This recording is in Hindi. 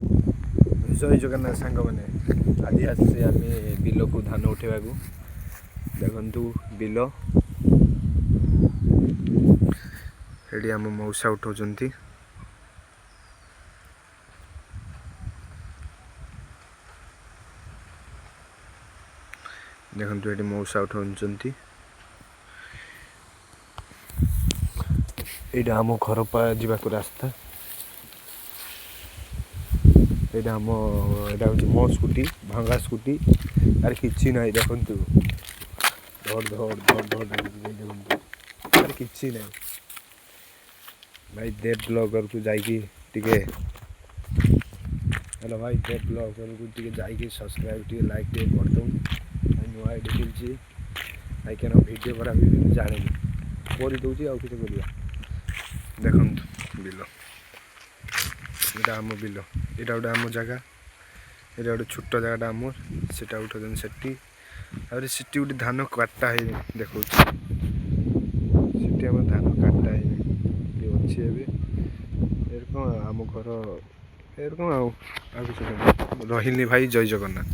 जय जगन्नाथ सांग मैंने आज आसे आम बिल को धान उठेबा देखु बिल ये आम मौसा उठाऊ देखु ये मौसा उठाऊ यहाँ आम घर जावाक रास्ता यहाँ आम यहाँ हूँ मो स्कूटी भंगा स्कूटी यार कि ना देखु धड़ धड़ धड़ धड़ देखते यार कि ना भाई देव ब्लॉगर को जाइए हेलो भाई देव ब्लॉगर को जाइए सब्सक्राइब टे लाइक टे करदे नुआ आईडी खुलची भाई क्या वीडियो करा जाने कर दूसरी आउ किसी कर देख बिल यहाँ आम बिल यहाँ गोटे आम जगह ये गोटे छोट जगह आमर से उठाऊँ से गोटे धान काटा है देखा आम धान काटा है अच्छे एरकम आम घर एरकम रही भाई जय जगन्नाथ।